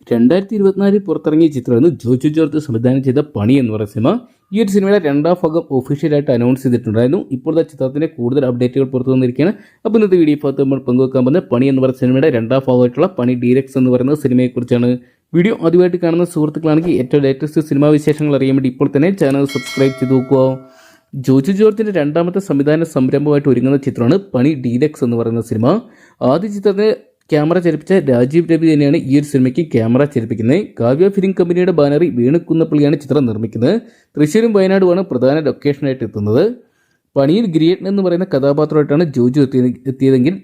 2024 പുറത്തിറങ്ങിയ ചിത്രമായിരുന്നു ജോജു ജോർജ് സംവിധാനം ചെയ്ത പണി എന്ന് പറയുന്ന സിനിമ. ഈ ഒരു സിനിമയുടെ രണ്ടാം ഭാഗം ഒഫീഷ്യലായിട്ട് അനൗൺസ് ചെയ്തിട്ടുണ്ടായിരുന്നു. ഇപ്പോഴത്തെ ചിത്രത്തിന്റെ കൂടുതൽ അപ്ഡേറ്റുകൾ പുറത്തു വന്നിരിക്കുകയാണ്. അപ്പോൾ ഇന്നത്തെ വീഡിയോ ഭാഗത്ത് നമ്മൾ പങ്കുവെക്കാൻ പോകുന്നത് പണി എന്ന് പറയുന്ന സിനിമയുടെ രണ്ടാം ഭാഗമായിട്ടുള്ള പണി ഡീലക്സ് എന്ന് പറയുന്ന സിനിമയെക്കുറിച്ചാണ്. വീഡിയോ ആദ്യമായിട്ട് കാണുന്ന സുഹൃത്തുക്കളാണെങ്കിൽ ഏറ്റവും ലേറ്റസ്റ്റ് സിനിമാ വിശേഷങ്ങൾ അറിയാൻ വേണ്ടി ഇപ്പോൾ തന്നെ ചാനൽ സബ്സ്ക്രൈബ് ചെയ്ത് നോക്കുക. ജോജു ജോർജിന്റെ രണ്ടാമത്തെ സംവിധാന സംരംഭമായിട്ട് ഒരുങ്ങുന്ന ചിത്രമാണ് പണി ഡീലക്സ് എന്ന് പറയുന്ന സിനിമ. ആദ്യ ചിത്രത്തിന് ക്യാമറ ചലിപ്പിച്ച രാജീവ് രവി തന്നെയാണ് ഈ ഒരു സിനിമയ്ക്ക് ക്യാമറ ചലിപ്പിക്കുന്നത്. കാവ്യ ഫിലിം കമ്പനിയുടെ ബാനറിൽ വേണുകുന്നപ്പള്ളിയാണ് ചിത്രം നിർമ്മിക്കുന്നത്. തൃശ്ശൂരും വയനാടുമാണ് പ്രധാന ലൊക്കേഷനായിട്ട് എത്തുന്നത്. പണിയിൽ ഗിരിയേട്ടൻ എന്ന് പറയുന്ന കഥാപാത്രമായിട്ടാണ് ജോജു എത്തിയതെങ്കിൽ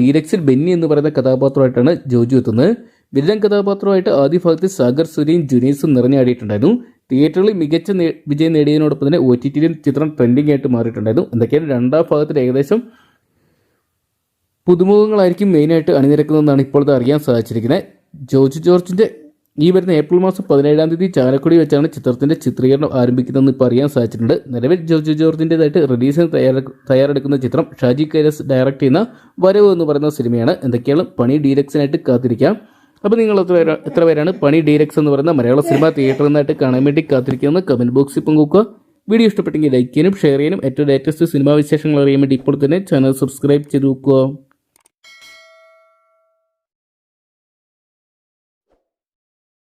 ഡീലക്സിൽ ബെന്നി എന്ന് പറയുന്ന കഥാപാത്രമായിട്ടാണ് ജോജു എത്തുന്നത്. വില്ലൻ കഥാപാത്രമായിട്ട് ആദ്യ ഭാഗത്ത് സാഗർ സൂര്യയും ജുനീസും നിറഞ്ഞാടിയിട്ടുണ്ടായിരുന്നു. തിയേറ്ററിൽ മികച്ച വിജയം നേടിയതിനോടൊപ്പം തന്നെ OTT-യിലും ചിത്രം ട്രെൻഡിംഗ് ആയിട്ട് മാറിയിട്ടുണ്ടായിരുന്നു. എന്തൊക്കെയാണ് രണ്ടാം ഭാഗത്തിൽ ഏകദേശം പുതുമുഖങ്ങളായിരിക്കും മെയിനായിട്ട് അണിനിരക്കുന്നതെന്നാണ് ഇപ്പോഴത്തെ അറിയാൻ സാധിച്ചിരിക്കുന്നത്. ജോജു ജോർജിൻ്റെ ഈ വരുന്ന ഏപ്രിൽ മാസം 17-ാം തീയതി ചാലക്കുടി വെച്ചാണ് ചിത്രത്തിൻ്റെ ചിത്രീകരണം ആരംഭിക്കുന്നതെന്ന് ഇപ്പോൾ അറിയാൻ സാധിച്ചിട്ടുണ്ട്. നിലവിൽ ജോജു ജോർജിൻ്റെതായിട്ട് റിലീസിന് തയ്യാറെടുക്കുന്ന ചിത്രം ഷാജി കൈലാസ് ഡയറക്റ്റ് ചെയ്യുന്ന വരവ് എന്ന് പറയുന്ന സിനിമയാണ്. എന്തൊക്കെയാണ് പണി ഡീലക്സിനായിട്ട് കാത്തിരിക്കാം. അപ്പോൾ നിങ്ങൾ എത്ര പേരാണ് പണി ഡീലക്സ് എന്ന് പറയുന്ന മലയാള സിനിമ തിയേറ്ററിൽ നിന്നായിട്ട് കാണാൻ വേണ്ടി കാത്തിരിക്കുന്നത് കമൻറ്റ് ബോക്സിൽ പങ്കുവെക്കുക. വീഡിയോ ഇഷ്ടപ്പെട്ടെങ്കിൽ ലൈക്ക് ചെയ്യാനും ഷെയർ ചെയ്യാനും ഏറ്റവും ലേറ്റസ്റ്റ് സിനിമാ വിശേഷങ്ങൾ അറിയാൻ വേണ്ടി ഇപ്പോൾ തന്നെ ചാനൽ സബ്സ്ക്രൈബ് ചെയ്ത് നോക്കുക.